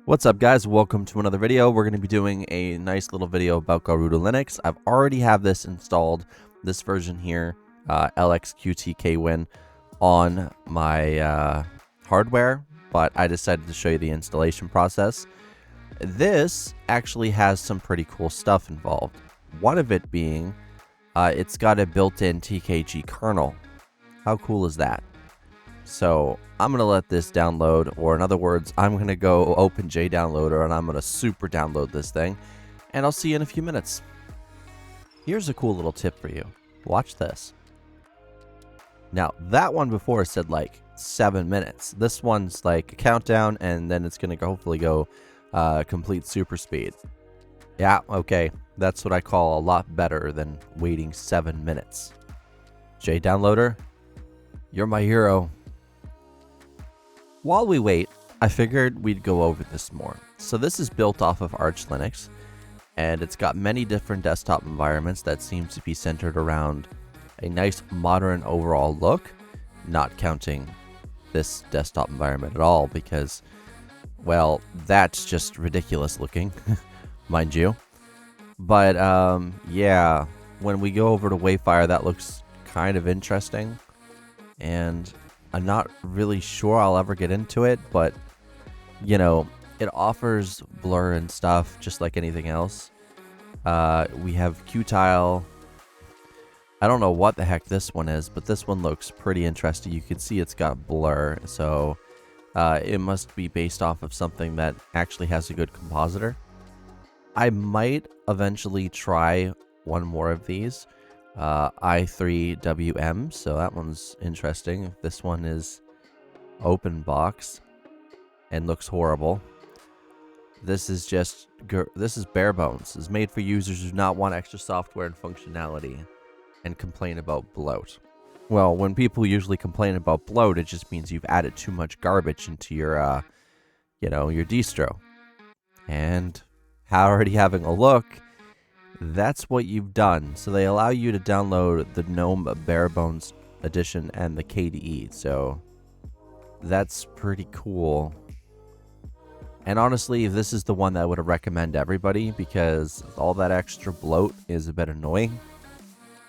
What's up, guys? Welcome to another video. We're going to be doing a nice little video about Garuda Linux. I've already have this installed, this version here, LXQTKWin, on my hardware, but I decided to show you the installation process. This actually has some pretty cool stuff involved. One of it being, it's got a built-in TKG kernel. How cool is that? So I'm going to let this download, or in other words, I'm going to go open JDownloader and I'm going to super download this thing, and I'll see you in a few minutes. Here's a cool little tip for you. Watch this. Now, that one before said like 7 minutes. This one's like a countdown, and then it's going to hopefully go complete super speed. Yeah, okay. That's what I call a lot better than waiting 7 minutes. JDownloader, you're my hero. While we wait, I figured we'd go over this more. So this is built off of Arch Linux, and it's got many different desktop environments that seem to be centered around a nice modern overall look, not counting this desktop environment at all because, well, that's just ridiculous looking, mind you. But yeah, when we go over to Wayfire, that looks kind of interesting, and I'm not really sure I'll ever get into it, but, you know, it offers blur and stuff just like anything else. We have Qtile. I don't know what the heck this one is, but this one looks pretty interesting. You can see it's got blur, so it must be based off of something that actually has a good compositor. I might eventually try one more of these. i3WM, so that one's interesting. This one is open box and looks horrible. This is just bare bones. It's made for users who do not want extra software and functionality and complain about bloat. Well, when people usually complain about bloat, it just means you've added too much garbage into your your distro. And already having a look, that's what you've done. So they allow you to download the GNOME Bare Bones edition and the KDE. So that's pretty cool. And honestly, this is the one that I would recommend everybody, because all that extra bloat is a bit annoying.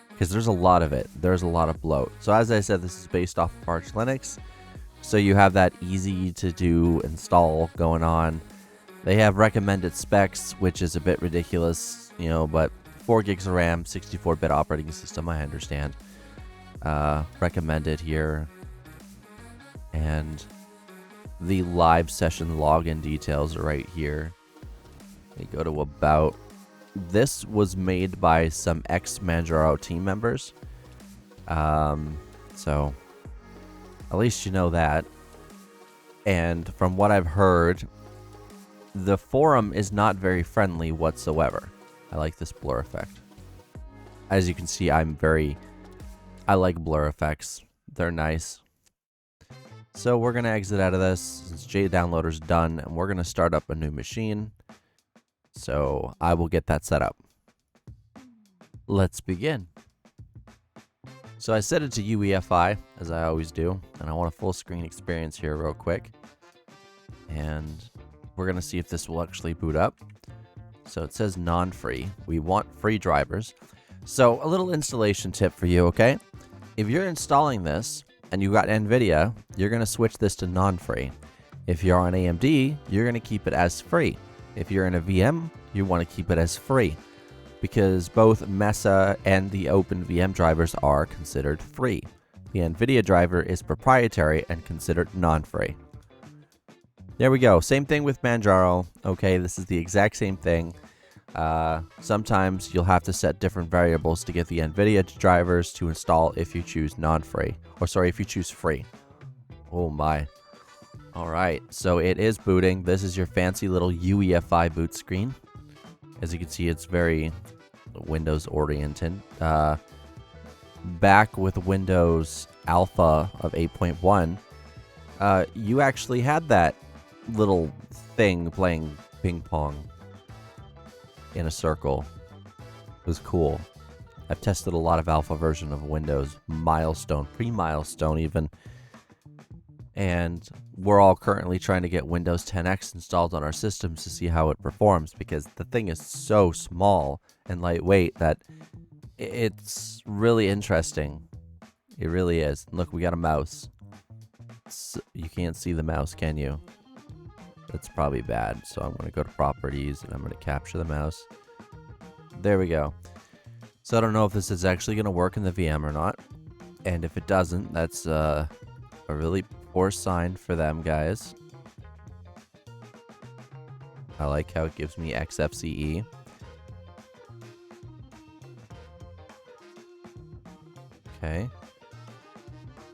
Because there's a lot of it. There's a lot of bloat. So as I said, this is based off of Arch Linux. So you have that easy to do install going on. They have recommended specs, which is a bit ridiculous, you know, but 4 gigs of RAM, 64-bit operating system, I understand. Recommended here. And the live session login details are right here. They go to About. This was made by some ex-Manjaro team members. So at least you know that. And from what I've heard, the forum is not very friendly whatsoever. I like this blur effect. As you can see, I like blur effects. They're nice. So we're going to exit out of this since JDownloader's done, and we're going to start up a new machine. So I will get that set up. Let's begin. So I set it to UEFI, as I always do, and I want a full screen experience here real quick. And we're going to see if this will actually boot up. So it says non-free. We want free drivers. So a little installation tip for you, okay? If you're installing this and you got NVIDIA, you're going to switch this to non-free. If you're on AMD, you're going to keep it as free. If you're in a VM, you want to keep it as free, because both Mesa and the Open VM drivers are considered free. The NVIDIA driver is proprietary and considered non-free. There we go. Same thing with Manjaro. Okay, this is the exact same thing. Sometimes you'll have to set different variables to get the NVIDIA drivers to install if you choose non-free. Or sorry, if you choose free. Oh my. Alright, so it is booting. This is your fancy little UEFI boot screen. As you can see, it's very Windows oriented. Back with Windows Alpha of 8.1, you actually had that little thing playing ping pong in a circle. It was cool. I've tested a lot of alpha version of Windows, Milestone, pre-Milestone even, And we're all currently trying to get Windows 10X installed on our systems to see how it performs, because the thing is so small and lightweight that it's really interesting. It really is. Look, we got a mouse. You can't see the mouse, can you? That's probably bad. So I'm going to go to properties and I'm going to capture the mouse. There we go. So I don't know if this is actually going to work in the VM or not. And if it doesn't, that's a really poor sign for them, guys. I like how it gives me XFCE. Okay.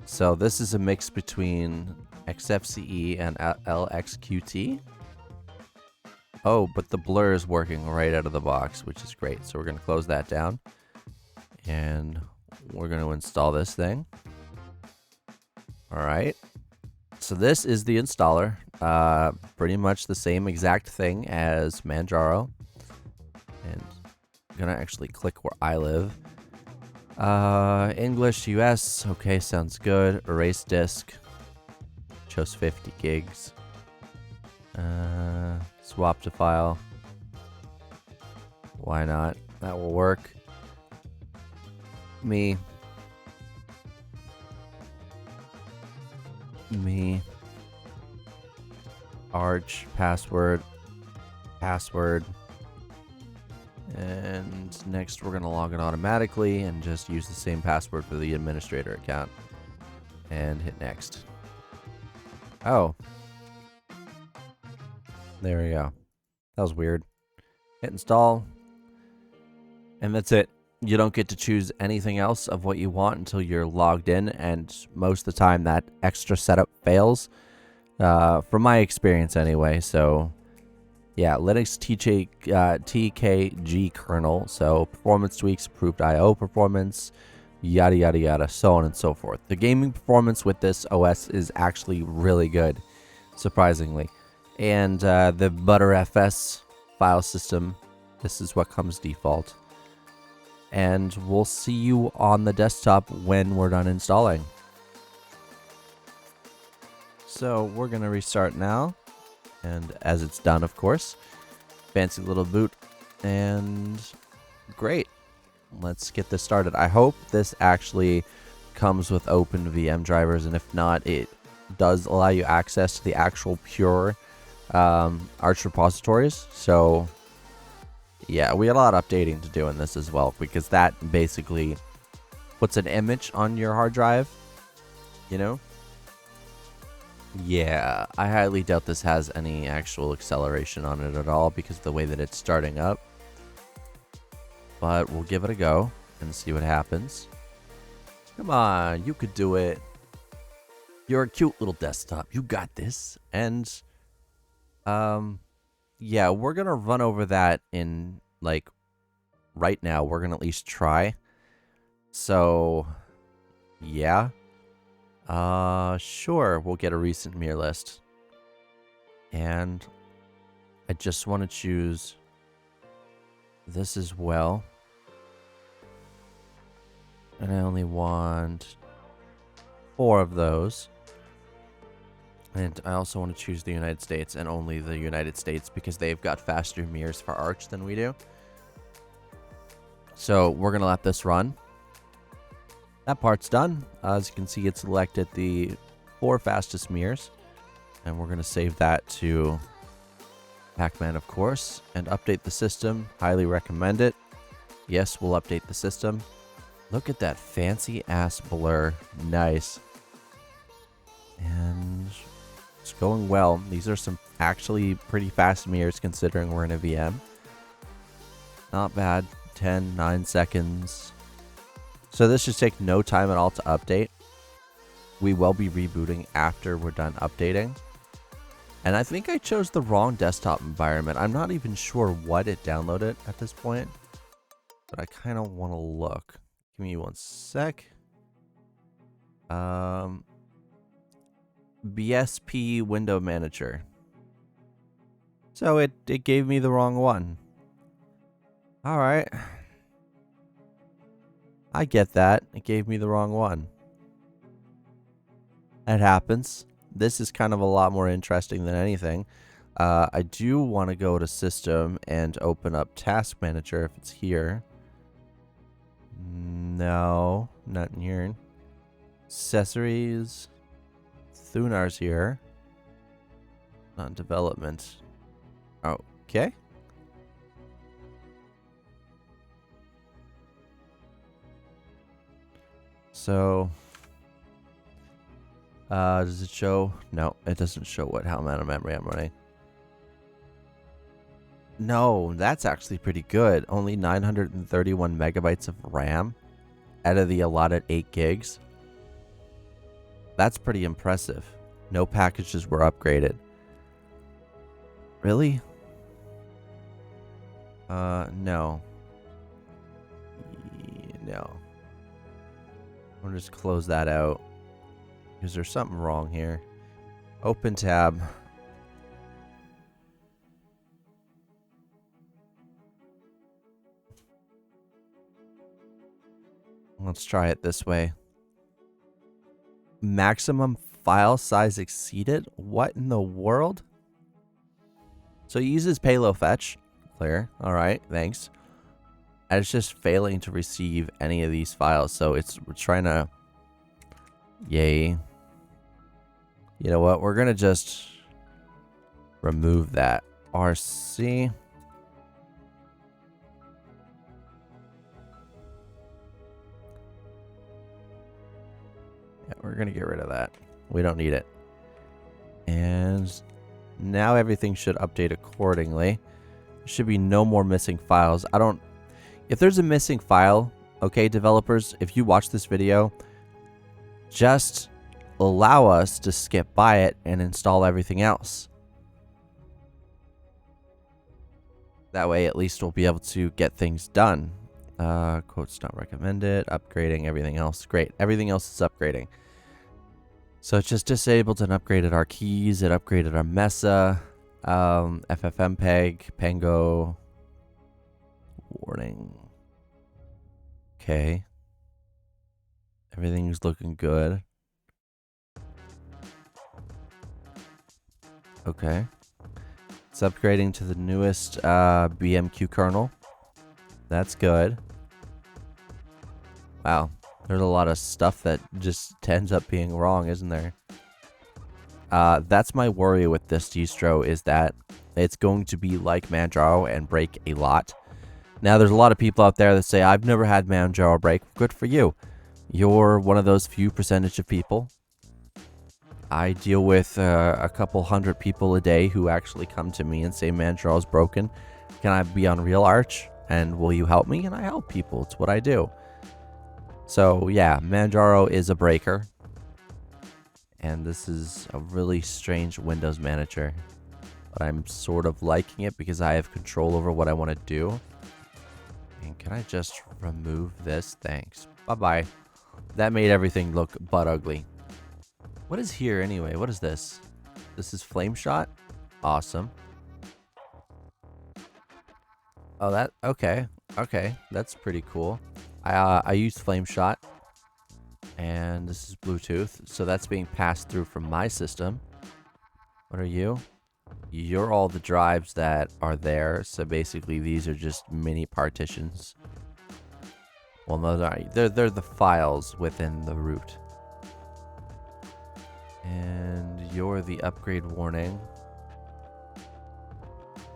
So this is a mix between XFCE and LXQT. Oh, but the blur is working right out of the box, which is great. So we're going to close that down. And we're going to install this thing. All right. So this is the installer. Pretty much the same exact thing as Manjaro. And I'm going to actually click where I live. English, US. Okay, sounds good. Erase disk. Chose 50 gigs. Swap to file. Why not? That will work. Me. Arch. Password. And next we're going to log in automatically and just use the same password for the administrator account. And hit next. Oh. There we go. That was weird. Hit install. And that's it. You don't get to choose anything else of what you want until you're logged in, and most of the time that extra setup fails. From my experience anyway, so yeah, Linux TKG kernel, so performance tweaks, improved I/O performance, yada yada yada, so on and so forth. The gaming performance with this OS is actually really good, surprisingly. And the ButterFS file system, this is what comes default. And we'll see you on the desktop when we're done installing. So we're going to restart now. And as it's done, of course. Fancy little boot. And great. Let's get this started. I hope this actually comes with open VM drivers. And if not, it does allow you access to the actual pure Arch repositories. So yeah, we got a lot of updating to do in this as well, because that basically puts an image on your hard drive, you know? Yeah, I highly doubt this has any actual acceleration on it at all because of the way that it's starting up. But we'll give it a go and see what happens. Come on, you could do it. You're a cute little desktop. You got this. And yeah, we're going to run over that in, like, right now. We're going to at least try. So, yeah. Sure, we'll get a recent mirror list. And I just want to choose this as well. And I only want 4 of those. And I also want to choose the United States, and only the United States, because they've got faster mirrors for Arch than we do. So we're going to let this run. That part's done. As you can see, it selected the 4 fastest mirrors. And we're going to save that to Pac-Man, of course, and update the system. Highly recommend it. Yes, we'll update the system. Look at that fancy ass blur. Nice. And it's going well. These are some actually pretty fast mirrors considering we're in a VM. Not bad. 9 seconds. So this should take no time at all to update. We will be rebooting after we're done updating. And I think I chose the wrong desktop environment. I'm not even sure what it downloaded at this point. But I kind of want to look. Give me one sec. BSP window manager. So it gave me the wrong one. Alright. I get that. It gave me the wrong one. That happens. This is kind of a lot more interesting than anything. I do want to go to System and open up Task Manager if it's here. No, not in here. Accessories. Thunar's here. Not in development. Okay. So, does it show? No, it doesn't show how amount of memory I'm running. No, that's actually pretty good. Only 931 megabytes of RAM out of the allotted 8 gigs. That's pretty impressive. No packages were upgraded. Really? No. No. I'm gonna just close that out. Because there's something wrong here. Open tab. Let's try it this way. Maximum file size exceeded? What in the world? So it uses payload fetch. Clear. Alright, thanks. And it's just failing to receive any of these files. So we're trying to... Yay. You know what? We're going to just remove that. RC. Yeah, we're going to get rid of that. We don't need it. And now everything should update accordingly. There should be no more missing files. If there's a missing file, okay, developers, if you watch this video, just allow us to skip by it and install everything else. That way, at least we'll be able to get things done. Quotes not recommended. Upgrading everything else. Great. Everything else is upgrading. So it just disabled and upgraded our keys. It upgraded our Mesa, FFmpeg, Pango. Warning. Okay. Everything's looking good. Okay. It's upgrading to the newest BMQ kernel. That's good. Wow. There's a lot of stuff that just ends up being wrong, isn't there? That's my worry with this distro, is that it's going to be like Manjaro and break a lot. Now, there's a lot of people out there that say, I've never had Manjaro break. Good for you. You're one of those few percentage of people. I deal with a couple hundred people a day who actually come to me and say Manjaro's broken. Can I be on Real Arch? And will you help me? And I help people. It's what I do. So yeah, Manjaro is a breaker. And this is a really strange Windows manager. But I'm sort of liking it because I have control over what I want to do. And can I just remove this? Thanks. Bye-bye. That made everything look butt ugly. What is here anyway? What is this? This is Flame Shot? Awesome. Oh, that... Okay. Okay. That's pretty cool. I used Flame Shot. And this is Bluetooth. So that's being passed through from my system. What are you? You're all the drives that are there. So basically these are just mini partitions. Well, no, they're the files within the root. And you're the upgrade warning.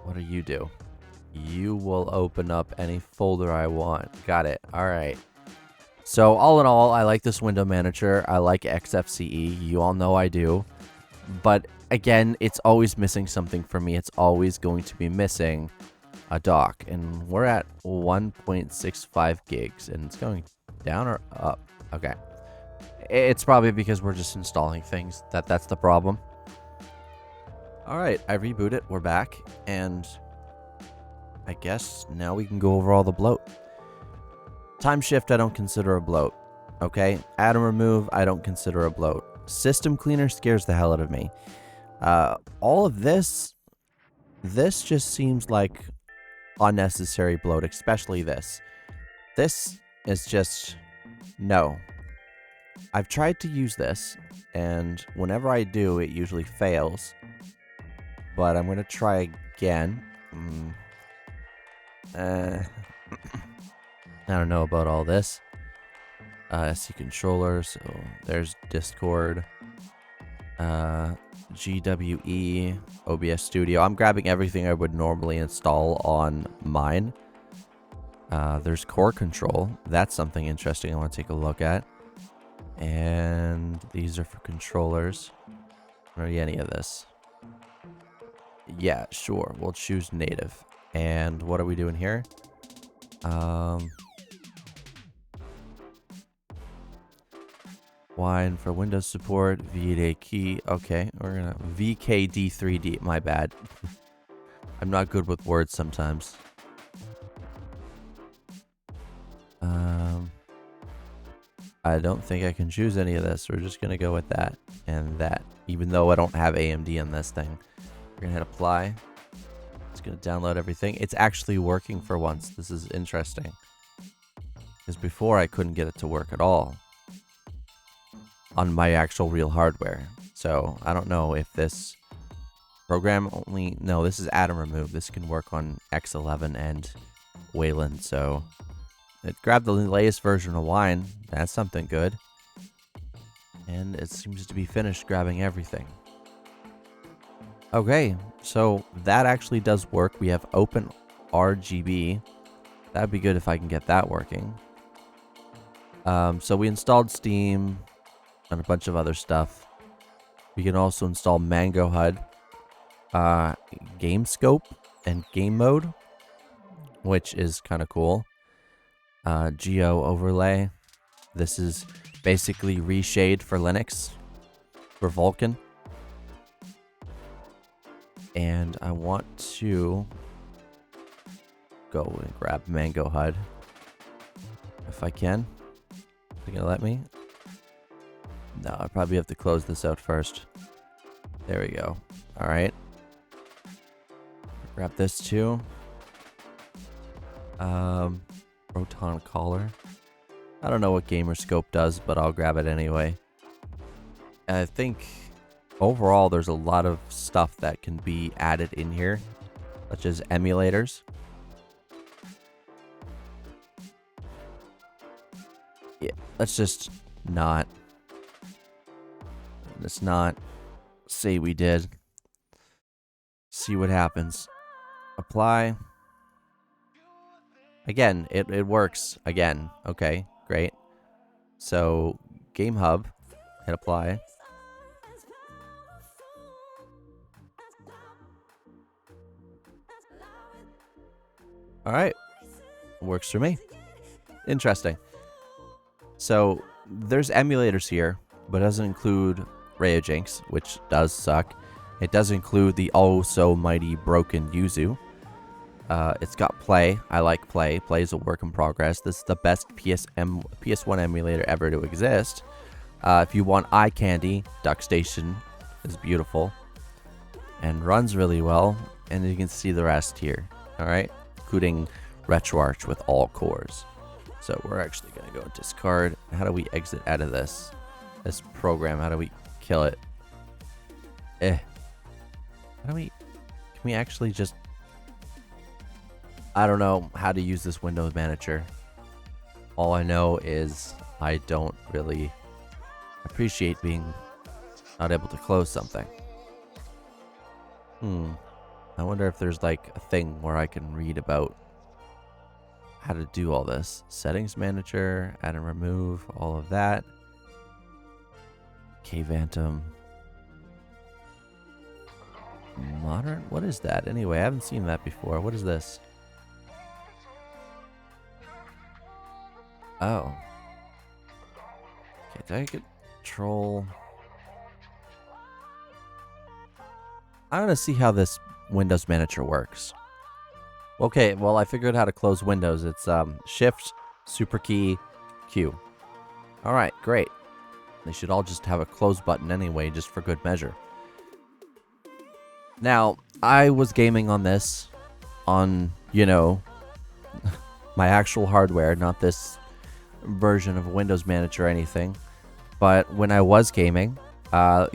What do you do? You will open up any folder I want. Got it. All right. So all in all, I like this window manager. I like XFCE. You all know I do. But again, it's always missing something for me. It's always going to be missing a dock. And we're at 1.65 gigs. And it's going down or up? Okay. It's probably because we're just installing things. That's the problem. All right. I reboot it. We're back. And I guess now we can go over all the bloat. Time shift, I don't consider a bloat. Okay? Add and remove, I don't consider a bloat. System cleaner scares the hell out of me. All of this just seems like unnecessary bloat, especially this. This is just no. I've tried to use this, and whenever I do, it usually fails. But I'm going to try again. I don't know about all this. SC controller, so there's Discord. GWE, OBS Studio. I'm grabbing everything I would normally install on mine. There's core control. That's something interesting I want to take a look at. And these are for controllers. Or any of this. Yeah, sure. We'll choose native. And what are we doing here? Wine for Windows support. VDA key. Okay, we're gonna VKD3D. My bad. I'm not good with words sometimes. I don't think I can choose any of this. We're just gonna go with that and that. Even though I don't have AMD in this thing. We're gonna hit apply. It's gonna download everything. It's actually working for once. This is interesting. Because before I couldn't get it to work at all on my actual real hardware. So I don't know if this program only... No, this is add and remove. This can work on X11 and Wayland. So it grabbed the latest version of Wine. That's something good. And it seems to be finished grabbing everything. Okay, so that actually does work. We have Open RGB. That'd be good if I can get that working. So we installed Steam and a bunch of other stuff. We can also install Mango HUD, Game Scope, and Game Mode, which is kind of cool. Geo Overlay. This is basically reshade for Linux, for Vulkan. And I want to go and grab Mango HUD if I can. Is it gonna let me? No, I probably have to close this out first. There we go. All right. Grab this too. Proton collar. I don't know what Gamerscope does, but I'll grab it anyway. And I think overall there's a lot of stuff that can be added in here, such as emulators. Yeah, let's just not. Let's not say we did. See what happens. Apply. Again, it works. Again. Okay, great. So, Game Hub. Hit apply. Alright. Works for me. Interesting. So, there's emulators here, but it doesn't include Ryujinx, which does suck. It does include the oh-so-mighty broken Yuzu. It's got Play. I like Play. Play is a work in progress. This is the best PS1 emulator ever to exist. If you want eye candy, DuckStation is beautiful and runs really well. And you can see the rest here. Alright? Including RetroArch with all cores. So we're actually going to go discard. How do we exit out of this program? How do we kill it? How do we... Can we actually just... I don't know how to use this Windows Manager. All I know is I don't really appreciate being not able to close something. I wonder if there's like a thing where I can read about how to do all this. Settings Manager, add and remove, all of that. Kvantum. Modern? What is that? Anyway, I haven't seen that before. What is this? Oh. Okay, did I control... I want to see how this Windows Manager works. Okay, well, I figured out how to close Windows. It's Shift, Super Key, Q. Alright, great. They should all just have a close button anyway, just for good measure. Now, I was gaming on this, on, you know, my actual hardware, not this version of Windows Manager or anything. But when I was gaming,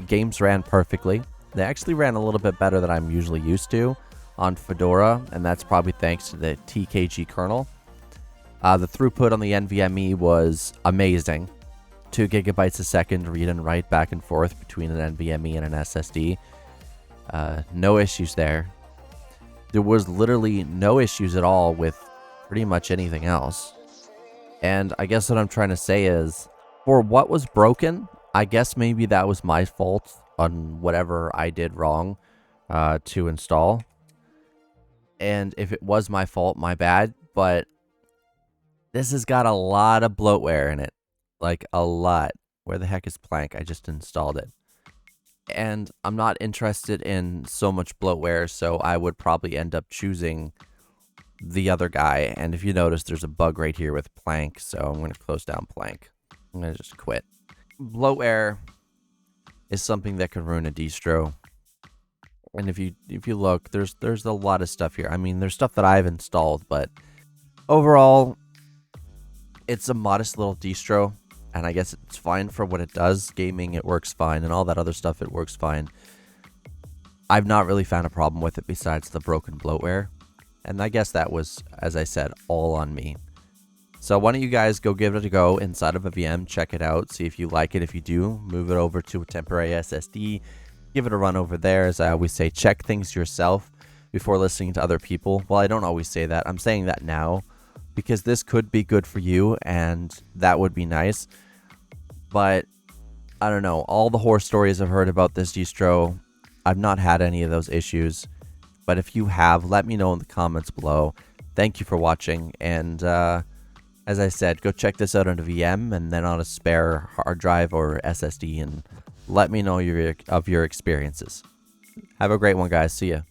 games ran perfectly. They actually ran a little bit better than I'm usually used to on Fedora, and that's probably thanks to the TKG kernel. The throughput on the NVMe was amazing. 2 gigabytes a second read and write back and forth between an NVMe and an SSD. No issues there. There was literally no issues at all with pretty much anything else. And I guess what I'm trying to say is, for what was broken, I guess maybe that was my fault on whatever I did wrong to install. And if it was my fault, my bad. But this has got a lot of bloatware in it. Like, a lot. Where the heck is Plank? I just installed it. And I'm not interested in so much bloatware, so I would probably end up choosing the other guy. And if you notice, there's a bug right here with Plank, so I'm going to close down Plank. I'm going to just quit. Bloatware is something that can ruin a distro. And if you look, there's a lot of stuff here. I mean, there's stuff that I've installed, but overall, it's a modest little distro. And I guess it's fine for what it does. Gaming, it works fine. And all that other stuff, it works fine. I've not really found a problem with it besides the broken bloatware. And I guess that was, as I said, all on me. So why don't you guys go give it a go inside of a VM. Check it out. See if you like it. If you do, move it over to a temporary SSD. Give it a run over there. As I always say, check things yourself before listening to other people. Well, I don't always say that. I'm saying that now, because this could be good for you, and that would be nice. But, I don't know, all the horror stories I've heard about this distro, I've not had any of those issues. But if you have, let me know in the comments below. Thank you for watching, and as I said, go check this out on a VM, and then on a spare hard drive or SSD, and let me know of your experiences. Have a great one, guys. See ya.